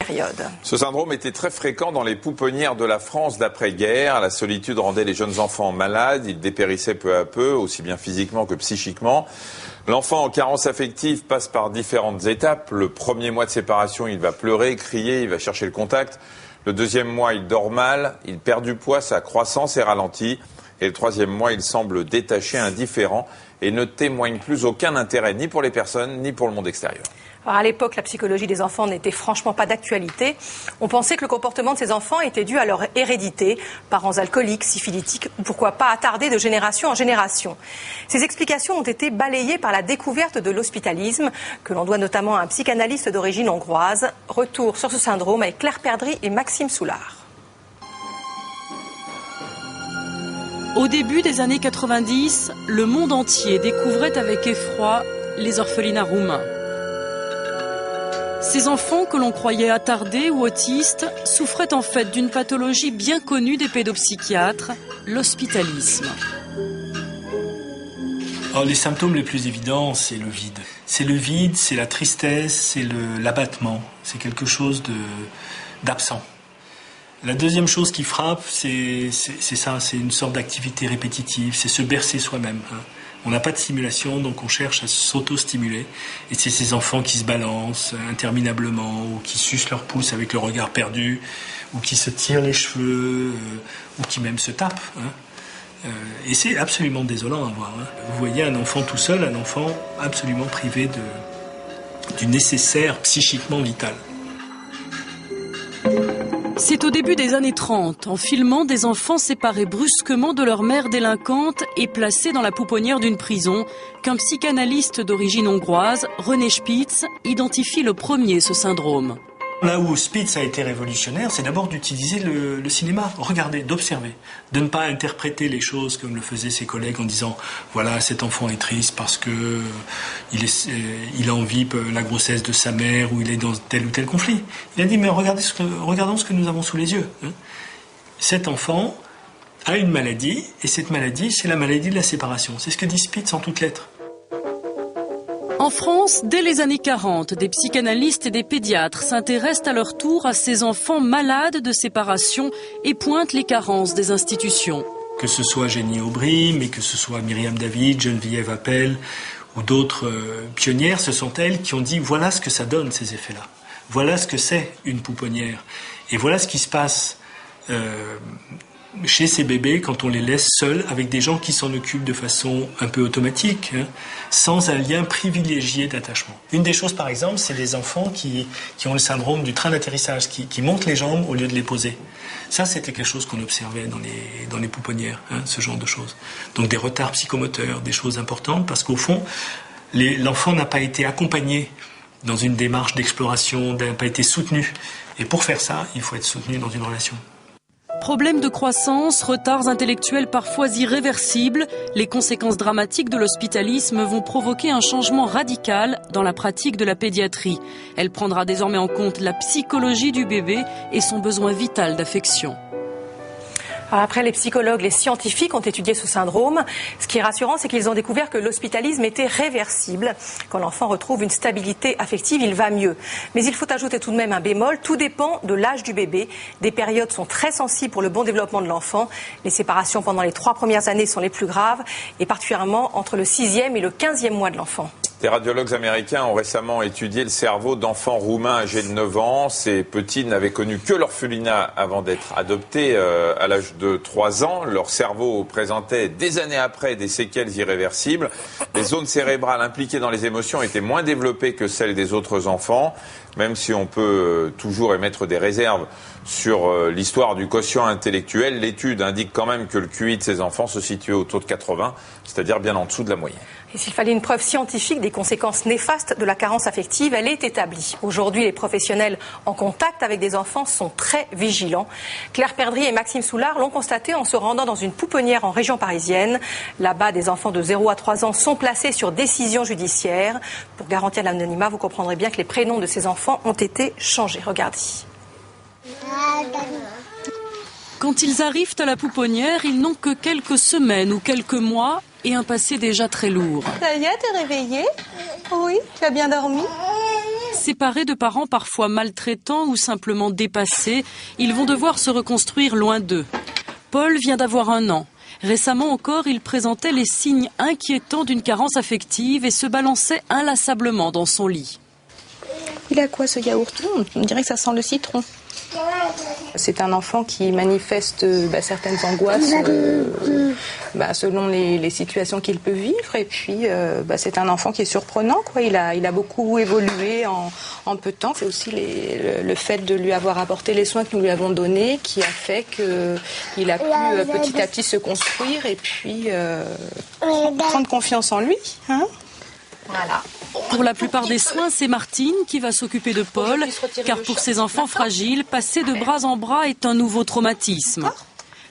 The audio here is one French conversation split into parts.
période. Ce syndrome était très fréquent dans les pouponnières de la France d'après-guerre. La solitude rendait les jeunes enfants malades, ils dépérissaient peu à peu, aussi bien physiquement que psychiquement. L'enfant en carence affective passe par différentes étapes. Le premier mois de séparation, il va pleurer, crier, il va chercher le contact. Le deuxième mois, il dort mal, il perd du poids, sa croissance est ralentie. Et le troisième mois, il semble détaché, indifférent et ne témoigne plus aucun intérêt ni pour les personnes ni pour le monde extérieur. Alors à l'époque, la psychologie des enfants n'était franchement pas d'actualité. On pensait que le comportement de ces enfants était dû à leur hérédité, parents alcooliques, syphilitiques, ou pourquoi pas attardés de génération en génération. Ces explications ont été balayées par la découverte de l'hospitalisme, que l'on doit notamment à un psychanalyste d'origine hongroise. Retour sur ce syndrome avec Claire Perdry et Maxime Soulard. Au début des années 90, le monde entier découvrait avec effroi les orphelinats roumains. Ces enfants que l'on croyait attardés ou autistes souffraient en fait d'une pathologie bien connue des pédopsychiatres, l'hospitalisme. Alors, les symptômes les plus évidents, c'est le vide. C'est le vide, c'est la tristesse, c'est l'abattement. C'est quelque chose d'absent. La deuxième chose qui frappe, c'est ça, c'est une sorte d'activité répétitive, c'est se bercer soi-même. On n'a pas de stimulation, donc on cherche à s'auto-stimuler. Et c'est ces enfants qui se balancent interminablement, ou qui sucent leur pouce avec le regard perdu, ou qui se tirent les cheveux, ou qui même se tapent. Et c'est absolument désolant à voir. Vous voyez un enfant tout seul, un enfant absolument privé du nécessaire psychiquement vital. C'est au début des années 30, en filmant des enfants séparés brusquement de leur mère délinquante et placés dans la pouponnière d'une prison, qu'un psychanalyste d'origine hongroise, René Spitz, identifie le premier ce syndrome. Là où Spitz a été révolutionnaire, c'est d'abord d'utiliser le cinéma, regarder, d'observer, de ne pas interpréter les choses comme le faisaient ses collègues en disant « voilà, cet enfant est triste parce que il envie la grossesse de sa mère ou il est dans tel ou tel conflit ». Il a dit « mais regardons ce que nous avons sous les yeux. Cet enfant a une maladie et cette maladie, c'est la maladie de la séparation. » C'est ce que dit Spitz en toutes lettres. En France, dès les années 40, des psychanalystes et des pédiatres s'intéressent à leur tour à ces enfants malades de séparation et pointent les carences des institutions. Que ce soit Jenny Aubry, mais que ce soit Myriam David, Geneviève Appel ou d'autres pionnières, ce sont elles qui ont dit voilà ce que ça donne ces effets-là. Voilà ce que c'est une pouponnière. Et voilà ce qui se passe chez ces bébés quand on les laisse seuls avec des gens qui s'en occupent de façon un peu automatique, sans un lien privilégié d'attachement. Une des choses par exemple, c'est les enfants qui ont le syndrome du train d'atterrissage, qui montent les jambes au lieu de les poser. Ça, c'était quelque chose qu'on observait dans les pouponnières, ce genre de choses. Donc des retards psychomoteurs, des choses importantes, parce qu'au fond, l'enfant n'a pas été accompagné dans une démarche d'exploration, n'a pas été soutenu. Et pour faire ça, il faut être soutenu dans une relation. Problèmes de croissance, retards intellectuels parfois irréversibles, les conséquences dramatiques de l'hospitalisme vont provoquer un changement radical dans la pratique de la pédiatrie. Elle prendra désormais en compte la psychologie du bébé et son besoin vital d'affection. Après, les psychologues, les scientifiques ont étudié ce syndrome. Ce qui est rassurant, c'est qu'ils ont découvert que l'hospitalisme était réversible. Quand l'enfant retrouve une stabilité affective, il va mieux. Mais il faut ajouter tout de même un bémol. Tout dépend de l'âge du bébé. Des périodes sont très sensibles pour le bon développement de l'enfant. Les séparations pendant les 3 premières années sont les plus graves, et particulièrement entre le 6e et le 15e mois de l'enfant. Des radiologues américains ont récemment étudié le cerveau d'enfants roumains âgés de 9 ans. Ces petits n'avaient connu que l'orphelinat avant d'être adoptés à l'âge de 3 ans. Leur cerveau présentait des années après des séquelles irréversibles. Les zones cérébrales impliquées dans les émotions étaient moins développées que celles des autres enfants, même si on peut toujours émettre des réserves sur l'histoire du quotient intellectuel. L'étude indique quand même que le QI de ces enfants se situait autour de 80, c'est-à-dire bien en dessous de la moyenne. Et s'il fallait une preuve scientifique des conséquences néfastes de la carence affective, elle est établie. Aujourd'hui, les professionnels en contact avec des enfants sont très vigilants. Claire Perdry et Maxime Soulard l'ont constaté en se rendant dans une pouponnière en région parisienne. Là-bas, des enfants de 0 à 3 ans sont placés sur décision judiciaire. Pour garantir l'anonymat, vous comprendrez bien que les prénoms de ces enfants ont été changés. Regardez. Quand ils arrivent à la pouponnière, ils n'ont que quelques semaines ou quelques mois et un passé déjà très lourd. Ça y est, t'es réveillé? Oui, tu as bien dormi? Séparés de parents parfois maltraitants ou simplement dépassés, ils vont devoir se reconstruire loin d'eux. Paul vient d'avoir 1 an. Récemment encore, il présentait les signes inquiétants d'une carence affective et se balançait inlassablement dans son lit. Il a quoi ce yaourt? On dirait que ça sent le citron. C'est un enfant qui manifeste certaines angoisses selon les situations qu'il peut vivre. Et puis, c'est un enfant qui est surprenant, quoi. Il a beaucoup évolué en peu de temps. C'est aussi le fait de lui avoir apporté les soins que nous lui avons donnés qui a fait qu'il a pu petit à petit se construire et puis prendre confiance en lui. Hein, voilà. Pour la plupart des soins, c'est Martine qui va s'occuper de Paul, car pour ces enfants fragiles, passer de bras en bras est un nouveau traumatisme.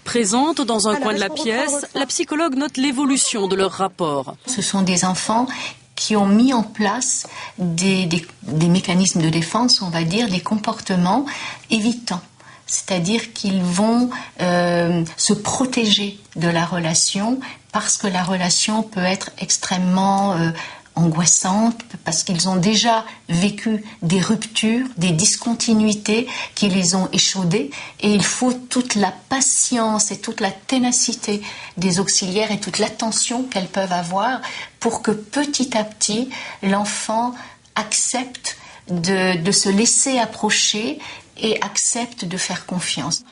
Présente dans un coin de la pièce, la psychologue note l'évolution de leur rapport. Ce sont des enfants qui ont mis en place des mécanismes de défense, on va dire, des comportements évitants. C'est-à-dire qu'ils vont se protéger de la relation parce que la relation peut être extrêmement angoissante, parce qu'ils ont déjà vécu des ruptures, des discontinuités qui les ont échaudés, et il faut toute la patience et toute la ténacité des auxiliaires et toute l'attention qu'elles peuvent avoir pour que petit à petit l'enfant accepte de se laisser approcher et accepte de faire confiance.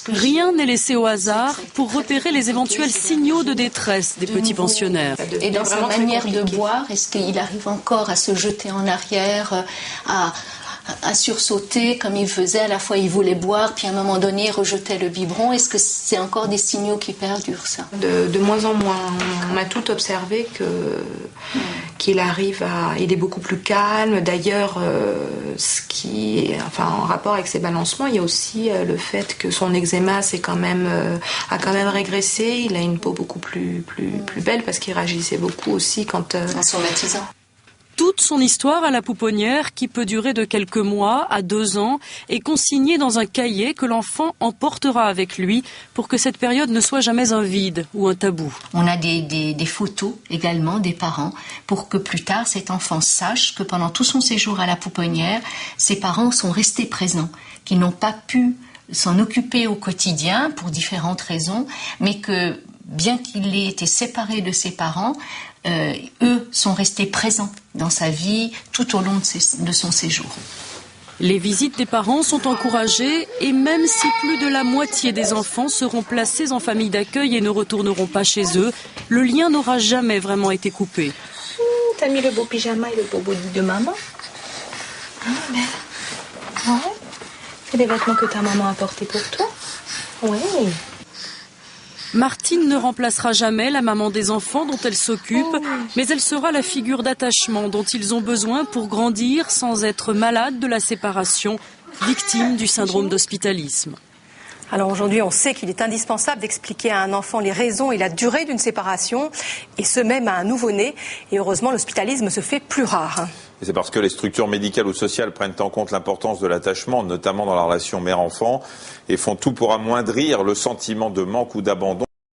Rien n'est laissé au hasard pour repérer les éventuels signaux de détresse des petits pensionnaires. Et dans sa manière de boire, est-ce qu'il arrive encore à se jeter en arrière, à sursauter comme il faisait? À la fois il voulait boire, puis à un moment donné il rejetait le biberon. Est-ce que c'est encore des signaux qui perdurent, ça? De moins en moins. On a tout observé qu'il arrive il est beaucoup plus calme. D'ailleurs, en rapport avec ses balancements, il y a aussi le fait que son eczéma a quand même régressé. Il a une peau beaucoup plus belle parce qu'il réagissait beaucoup aussi quand en somatisant. Toute son histoire à la pouponnière, qui peut durer de quelques mois à 2 ans, est consignée dans un cahier que l'enfant emportera avec lui pour que cette période ne soit jamais un vide ou un tabou. On a des photos également des parents pour que plus tard cet enfant sache que pendant tout son séjour à la pouponnière, ses parents sont restés présents, qu'ils n'ont pas pu s'en occuper au quotidien pour différentes raisons, mais que bien qu'il ait été séparé de ses parents, eux sont restés présents dans sa vie tout au long de son séjour. Les visites des parents sont encouragées et même si plus de la moitié des enfants seront placés en famille d'accueil et ne retourneront pas chez eux, le lien n'aura jamais vraiment été coupé. T'as mis le beau pyjama et le beau body de maman? C'est des vêtements que ta maman a portés pour toi? Oui. Martine ne remplacera jamais la maman des enfants dont elle s'occupe, mais elle sera la figure d'attachement dont ils ont besoin pour grandir sans être malades de la séparation, victimes du syndrome d'hospitalisme. Alors aujourd'hui, on sait qu'il est indispensable d'expliquer à un enfant les raisons et la durée d'une séparation, et ce même à un nouveau-né. Et heureusement, l'hospitalisme se fait plus rare. Et c'est parce que les structures médicales ou sociales prennent en compte l'importance de l'attachement, notamment dans la relation mère-enfant, et font tout pour amoindrir le sentiment de manque ou d'abandon.